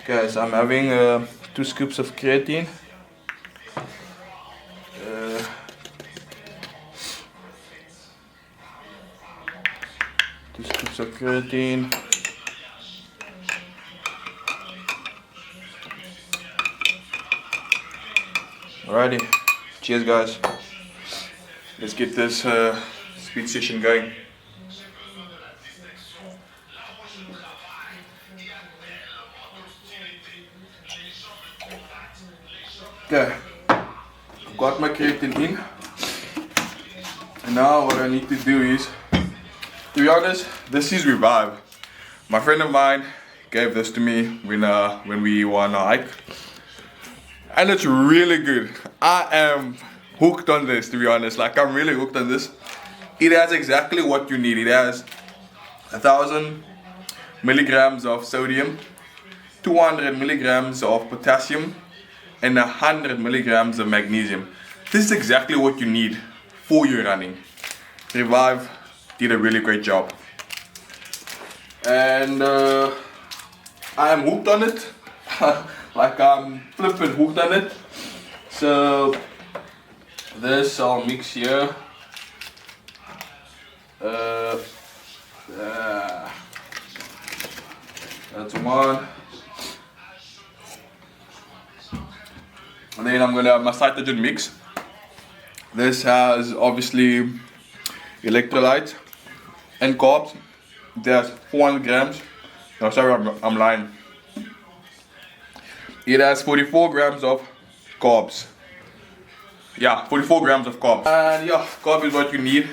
Guys, I'm having 2 scoops of creatine. Uh, 2 scoops of creatine. Alrighty, cheers guys. Let's get this speed session going. Okay, I've got my creatine in. And now what I need to do is, to be honest, this is Revive. My friend of mine gave this to me when we were on a hike. And it's really good. I am hooked on this, to be honest. Like, I'm really hooked on this. It has exactly what you need. It has 1,000 milligrams of sodium, 200 milligrams of potassium, and 100 milligrams of magnesium. This is exactly what you need for your running. Revive did a really great job. And I am hooked on it. Like, I'm flipping hooked on it. So this I'll mix here. That's one. And then I'm gonna have my cytogen mix. This has obviously electrolytes and carbs. There's 400 grams. No, sorry, I'm lying. It has 44 grams of carbs. Yeah, 44 grams of carbs. And yeah, carb is what you need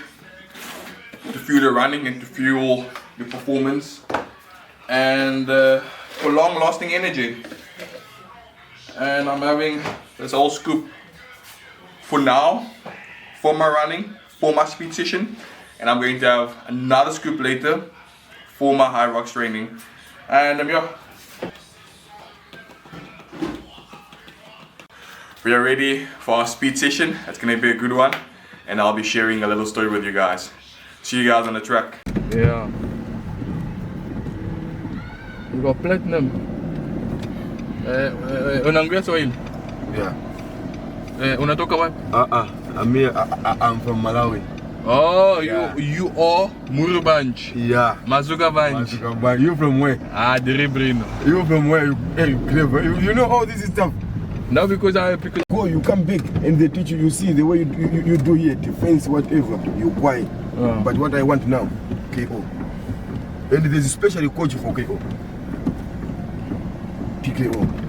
to fuel your running and to fuel your performance and for long-lasting energy. And I'm having this whole scoop for now for my running, for my speed session, and I'm going to have another scoop later for my high rocks training. And yeah, we are ready for our speed session. It's gonna be a good one, and I'll be sharing a little story with you guys. See you guys on the track. Yeah, you got platinum. Unanguia soil. Yeah. Unatoka wapi? I'm from Malawi. Oh, Yeah. you are Murubanj. Yeah. Mazuka Vanj. But you from where? Ah, Diribrino. You from where? You clever. You know all this stuff. No, because Go, you come back and they teach you. You see the way you do here, defense, whatever. You quiet. But what I want now, KO. And there's a special coach for KO. TKO.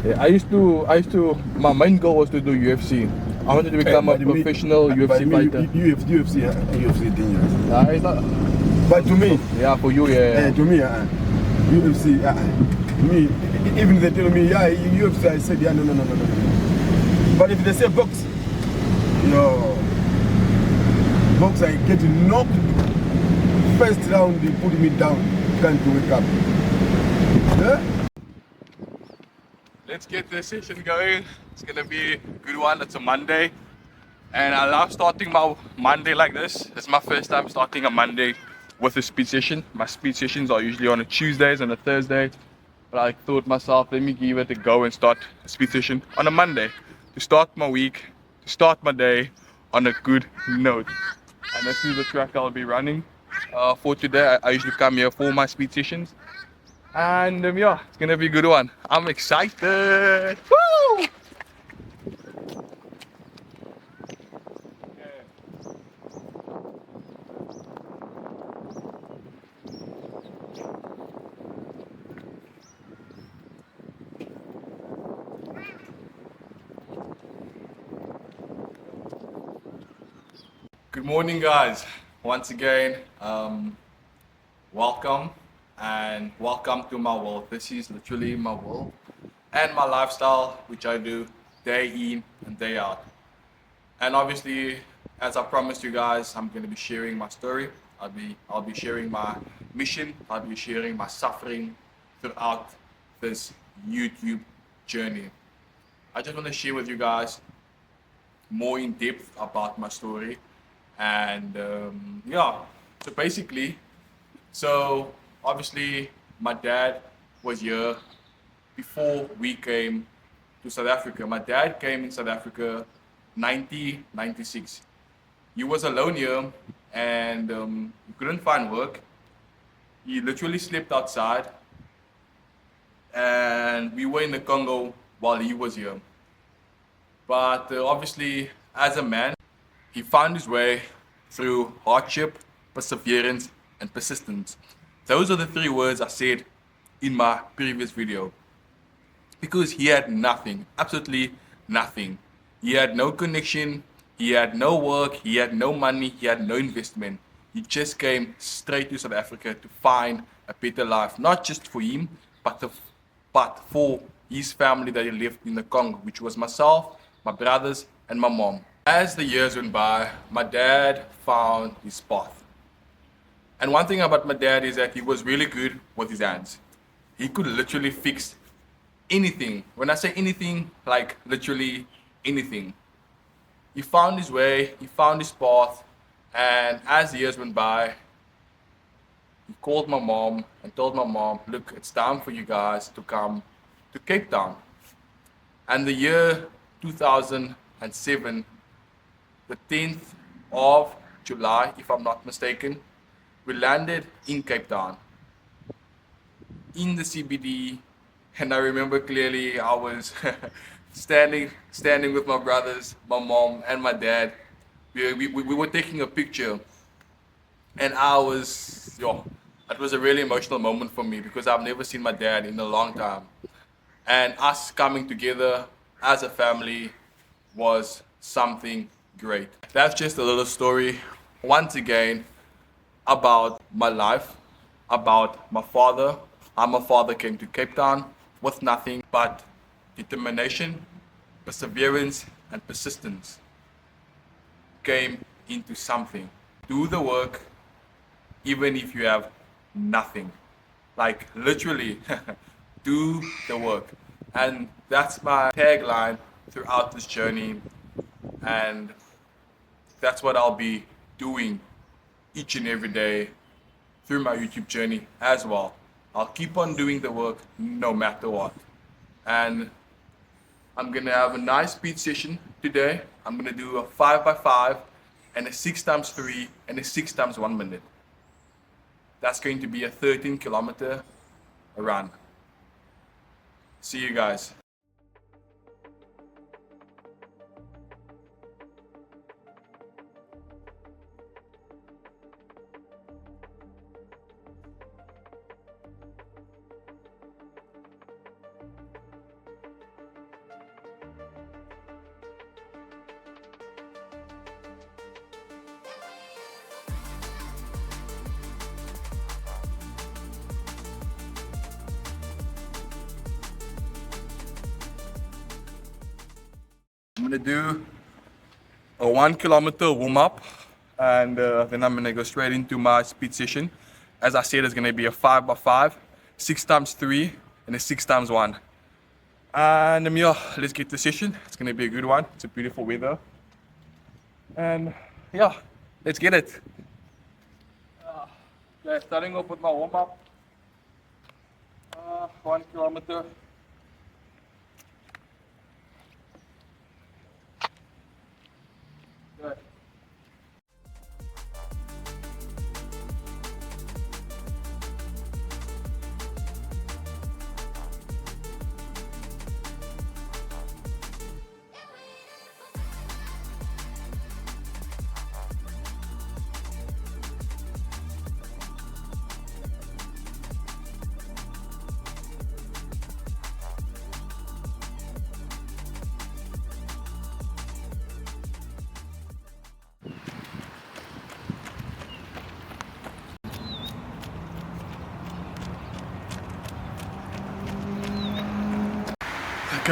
Yeah, I used to. My main goal was to do UFC. I wanted to become a professional UFC fighter. UFC dangerous. It's not. But to me, Yeah, for you, yeah. to me, UFC, me, even they tell me, yeah, UFC, I said, yeah, no. But if they say box, no. Box, I get knocked. First round, they put me down. Can't wake up. Yeah? Let's get this session going. It's gonna be a good one. It's a Monday, and I love starting my Monday like this. It's my first time starting a Monday with a speed session. My speed sessions are usually on a Tuesdays and a Thursday, but I thought myself, let me give it a go and start a speed session on a Monday to start my week, to start my day on a good note. And this is the track I'll be running for today. I usually come here for my speed sessions. And yeah, it's gonna be a good one. I'm excited. Woo! Good morning, guys. Once again, welcome and welcome to my world. This is literally my world and my lifestyle, which I do day in and day out. And obviously, as I promised you guys, I'm going to be sharing my story. I'll be sharing my mission. I'll be sharing my suffering throughout this YouTube journey. I just want to share with you guys more in depth about my story. And yeah, so basically, so obviously my dad was here before we came to South Africa. My dad came in South Africa 1996. He was alone here and he couldn't find work. He literally slept outside and we were in the Congo while he was here. But obviously, as a man, he found his way through hardship, perseverance, and persistence. Those are the three words I said in my previous video. Because he had nothing, absolutely nothing. He had no connection, he had no work, he had no money, he had no investment. He just came straight to South Africa to find a better life, not just for him, but for his family that he left in the Congo, which was myself, my brothers, and my mom. As the years went by, my dad found his path. And one thing about my dad is that he was really good with his hands. He could literally fix anything. When I say anything, like literally anything. He found his way, he found his path, and as the years went by, he called my mom and told my mom, look, it's time for you guys to come to Cape Town. And the year 2007, the 10th of July, if I'm not mistaken, we landed in Cape Town, in the CBD, and I remember clearly I was standing with my brothers, my mom, and my dad. We were taking a picture, and it was a really emotional moment for me because I've never seen my dad in a long time. And us coming together as a family was something great. That's just a little story, once again, about my life, about my father. How my father came to Cape Town with nothing but determination, perseverance, and persistence. Came into something. Do the work even if you have nothing. Like literally, do the work. And that's my tagline throughout this journey. And that's what I'll be doing each and every day through my YouTube journey as well. I'll keep on doing the work no matter what. And I'm gonna have a nice speed session today. I'm gonna do a 5x5 and a 6x3 and a 6x1 minute. That's going to be a 13-kilometer run. See you guys. I'm gonna do a 1 kilometer warm up and then I'm gonna go straight into my speed session. As I said, it's gonna be a 5x5, 6x3 and a 6x1. And yeah, let's get the session. It's gonna be a good one. It's a beautiful weather. And yeah, let's get it. Okay, starting off with my warm up. 1 kilometer. Good.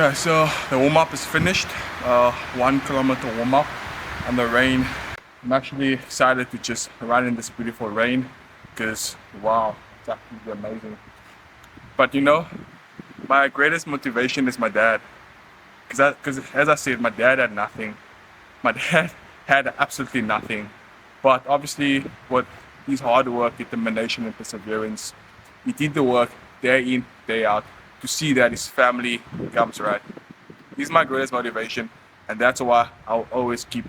Okay, so the warm-up is finished. 1 kilometer warm-up and the rain. I'm actually excited to just run in this beautiful rain because wow, it's absolutely amazing. But you know, my greatest motivation is my dad. Because as I said, my dad had nothing. My dad had absolutely nothing. But obviously, with his hard work, determination, and perseverance, he did the work day in, day out to see that his family comes right. He's my greatest motivation, and that's why I'll always keep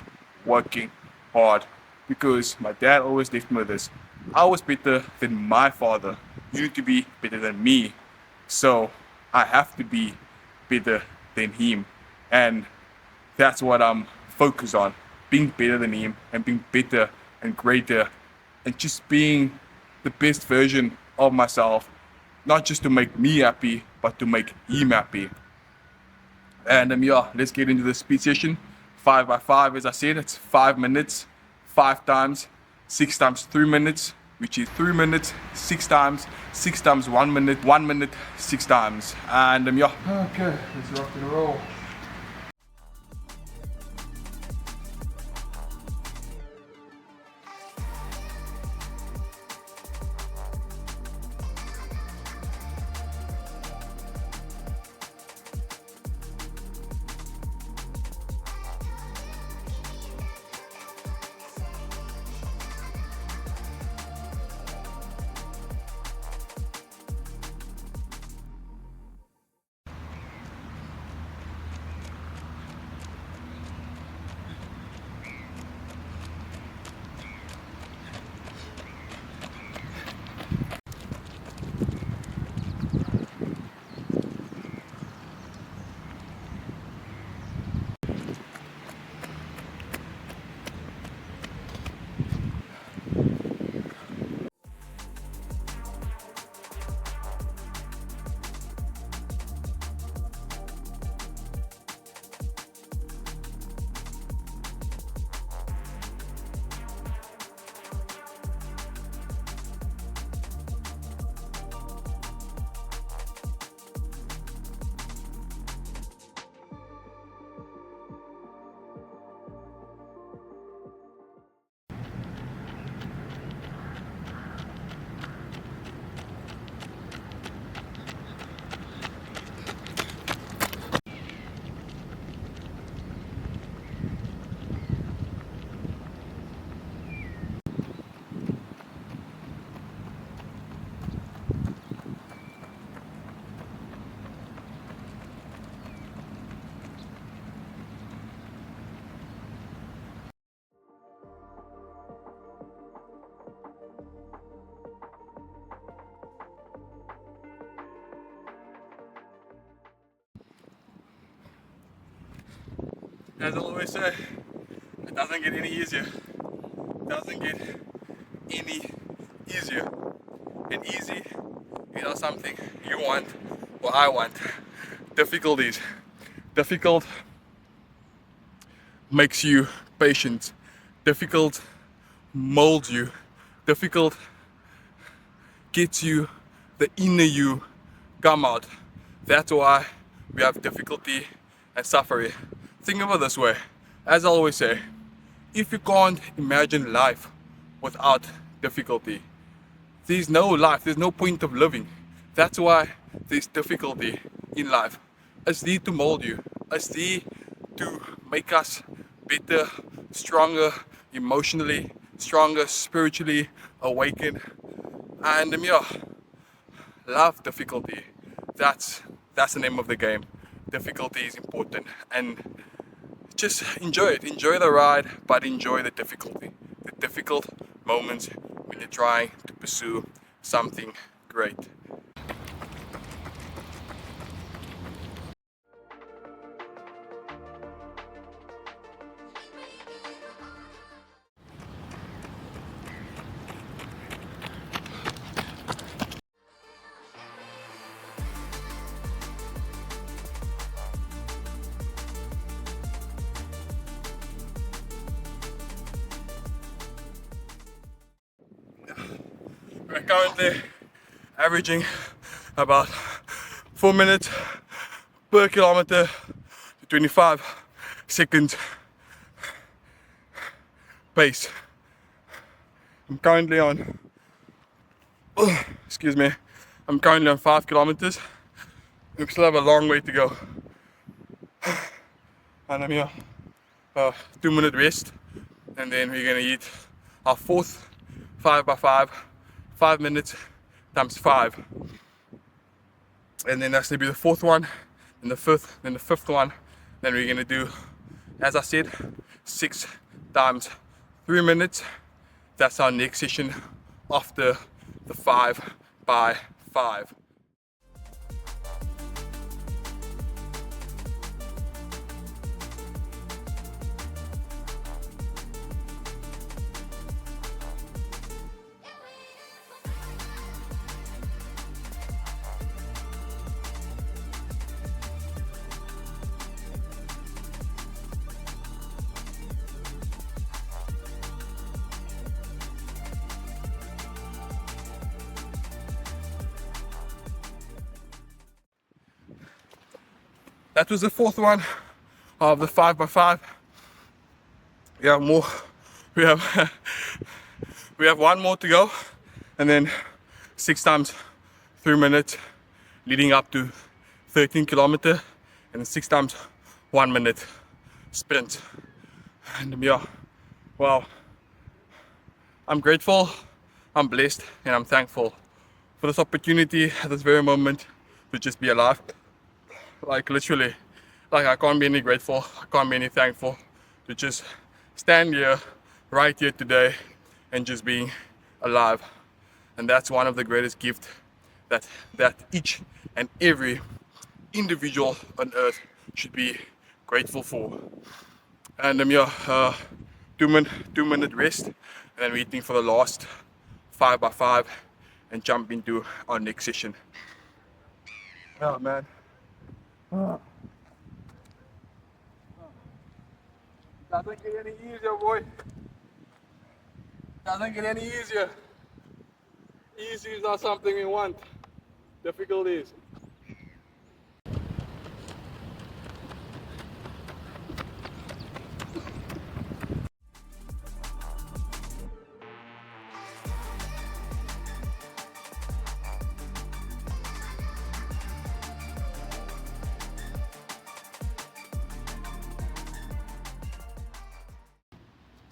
working hard. Because my dad always left me with this: I was better than my father. You need to be better than me. So I have to be better than him. And that's what I'm focused on: being better than him and being better and greater and just being the best version of myself, not just to make me happy, but to make him happy. And yeah, let's get into the speed session. 5 by 5, as I said, it's 5 minutes, 5 times, 6 times 3 minutes, which is 3 minutes, 6 times, 6 times 1 minute, 1 minute, 6 times. And yeah. Okay, let's rock and roll. As I always say, it doesn't get any easier. It doesn't get any easier. And easy, you know, something you want or I want. Difficulties. Difficult makes you patient. Difficult molds you. Difficult gets you the inner you come out. That's why we have difficulty and suffering. Think of it this way: as I always say, if you can't imagine life without difficulty, there's no life, there's no point of living. That's why there's difficulty in life. It's there to mold you, it's there to make us better, stronger emotionally, stronger spiritually, awakened. And yeah, love difficulty. That's the name of the game. Difficulty is important, and just enjoy it. Enjoy the ride, but enjoy the difficulty. The difficult moments when you're trying to pursue something great. We're currently averaging about 4 minutes per kilometer to 25 seconds pace. I'm currently on, excuse me, I'm currently on 5 kilometers. We still have a long way to go. And I'm here, 2-minute rest, and then we're gonna eat our fourth 5x5, 5 minutes times 5. And then that's gonna be the fourth one, then the fifth one. Then we're gonna do, as I said, 6 times 3 minutes. That's our next session after the 5x5. That was the fourth one of the 5x5. We have more. We have we have one more to go, and then 6 times 3 minutes, leading up to 13 kilometer, and then 6 times 1 minute sprint. And yeah, wow. I'm grateful, I'm blessed, and I'm thankful for this opportunity at this very moment to just be alive. Like literally, like I can't be any grateful, I can't be any thankful to just stand here, right here today, and just being alive. And that's one of the greatest gifts that each and every individual on earth should be grateful for. And I'm here, 2-minute rest, and then waiting for the last 5x5 and jump into our next session. Oh man. Doesn't get any easier, boy. Doesn't get any easier. Easy is not something we want. Difficult is.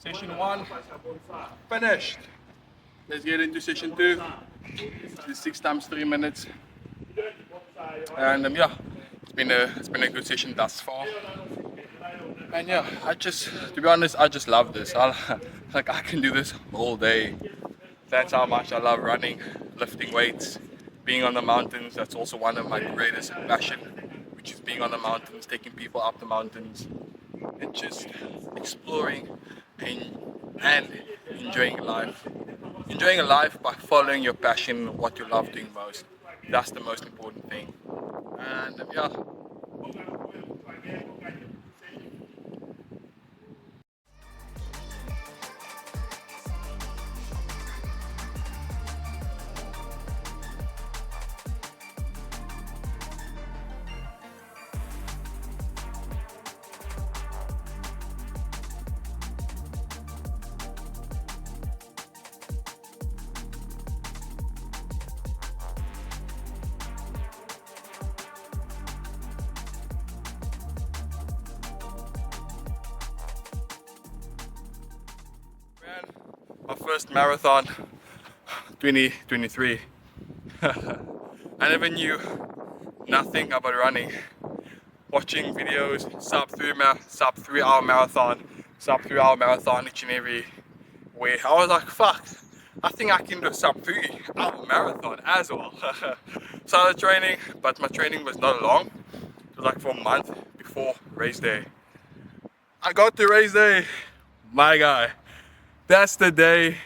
Session 1 finished. Let's get into session 2. This is 6 times 3 minutes. And yeah, it's been a good session thus far. And yeah, to be honest, I just love this. I can do this all day. That's how much I love running, lifting weights, being on the mountains. That's also one of my greatest passion, which is being on the mountains, taking people up the mountains, and just exploring and enjoying life. Enjoying a life by following your passion, what you love doing most. That's the most important thing. And yeah. My first marathon, 2023. I never knew nothing about running. Watching videos, sub 3 hour marathon each and every way. I was like, fuck, I think I can do a sub 3 hour marathon as well. Started training, but my training was not long. It was like for a month before race day. I got to race day, my guy. That's the day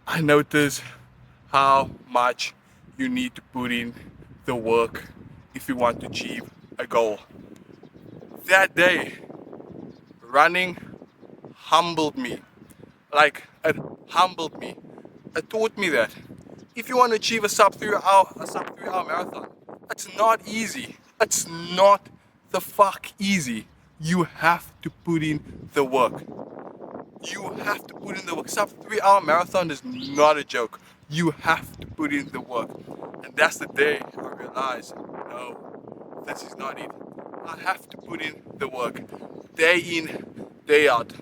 I noticed how much you need to put in the work if you want to achieve a goal. That day, running humbled me. Like, it humbled me. It taught me that if you want to achieve a sub 3 hour marathon, it's not easy. It's not the fuck easy. You have to put in the work. You have to put in the work. Sub 3-hour marathon is not a joke. You have to put in the work. And that's the day I realized, no, this is not it. I have to put in the work. Day in, day out.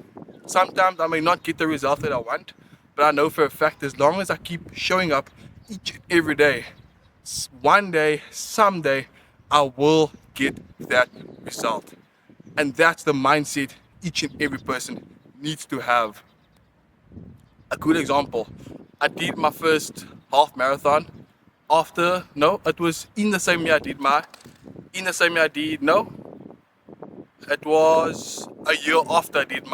Sometimes I may not get the result that I want, but I know for a fact as long as I keep showing up each and every day, one day, someday, I will get that result. And that's the mindset each and every person needs to have. A good example, I did my first half marathon it was in the same year I did it was a year after I did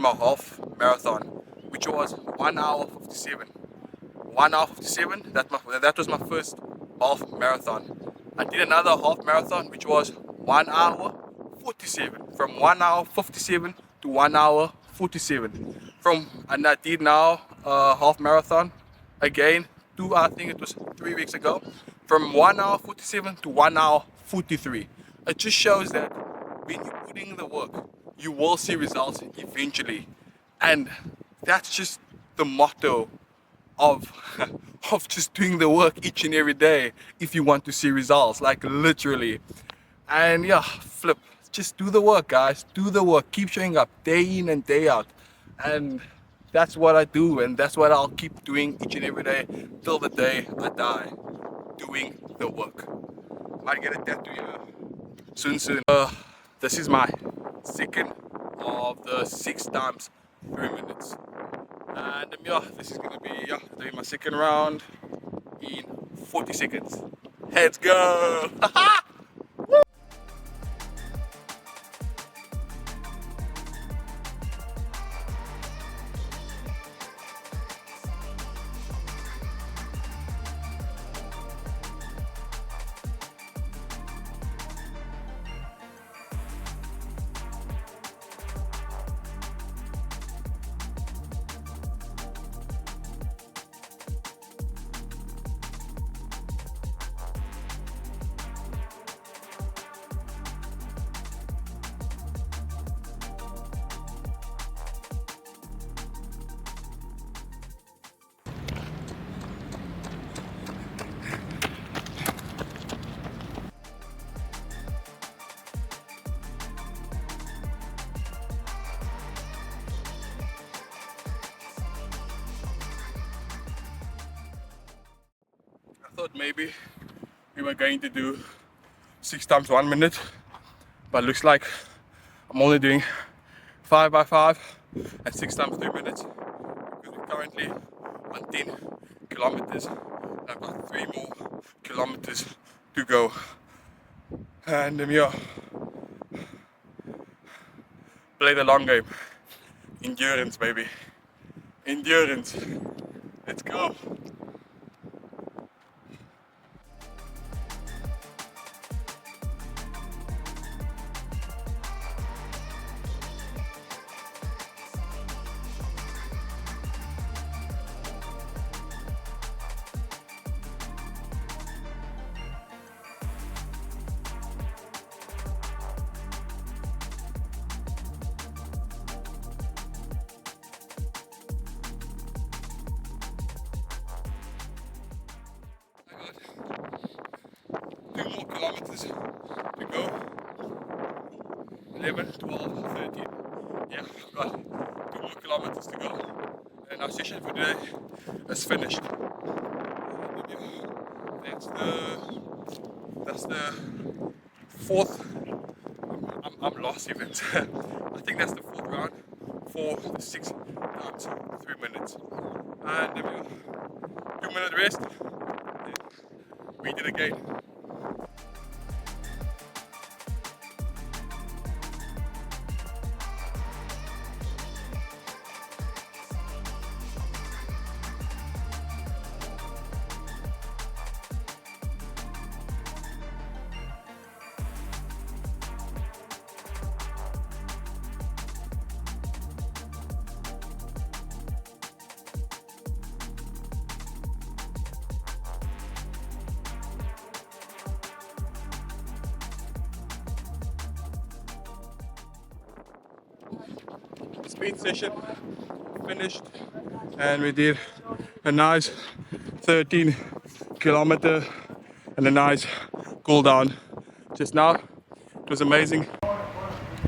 my half marathon, which was 1 hour 57. 1 hour 57, that was my first half marathon. I did another half marathon, which was 1 hour 47. From 1 hour 57 to 1 hour 47. And I did now half marathon again, I think it was 3 weeks ago, from 1 hour 47 to 1 hour 43. It just shows that when you're putting in the work, you will see results eventually. And that's just the motto of just doing the work each and every day if you want to see results, like literally. And yeah, just do the work, guys. Do the work. Keep showing up day in and day out. And that's what I do, and that's what I'll keep doing each and every day till the day I die. Doing the work. Might get a tattoo here soon. This is my second of the 6 times 3 minutes. And this is gonna be doing my second round in 40 seconds. Let's go! I thought maybe we were going to do 6 times 1 minute, but looks like I'm only doing 5 by 5 and 6 times 3 minutes, because we're currently on 10 kilometers and I've got 3 more kilometers to go. And play the long game. Endurance, baby. Endurance. Let's go. Kilometers to go. 11, 12, 13. Yeah, I've got 2 more kilometers to go. And our session for today is finished. That's the 4th. I'm lost even. I think that's the 4th round for the 6 times 3 minutes. And 2-minute rest. We did again. speed session finished, and we did a nice 13 kilometer and a nice cool down just now. It was amazing.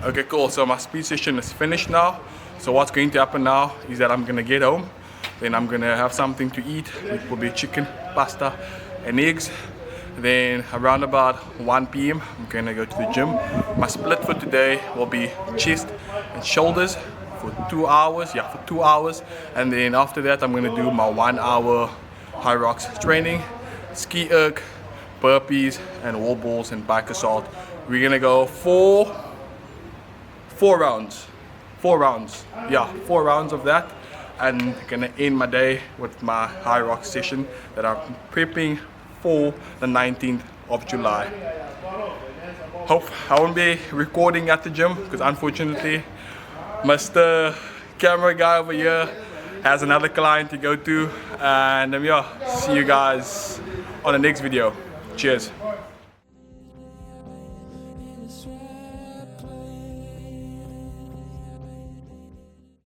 Okay, cool. So my speed session is finished now. So what's going to happen now is that I'm gonna get home, then I'm gonna have something to eat. It will be chicken, pasta, and eggs. Then around about 1 p.m. I'm gonna go to the gym. My split for today will be chest and shoulders for 2 hours. Yeah, for 2 hours. And then after that, I'm gonna do my 1 hour high rocks training, ski erg, burpees, and wall balls and bike assault. We're gonna go four rounds. 4 rounds. Yeah, 4 rounds of that. And gonna end my day with my high rock session that I'm prepping for the 19th of July. Hope I won't be recording at the gym because unfortunately Mr. Camera guy over here has another client to go to, and yeah, see you guys on the next video. Cheers.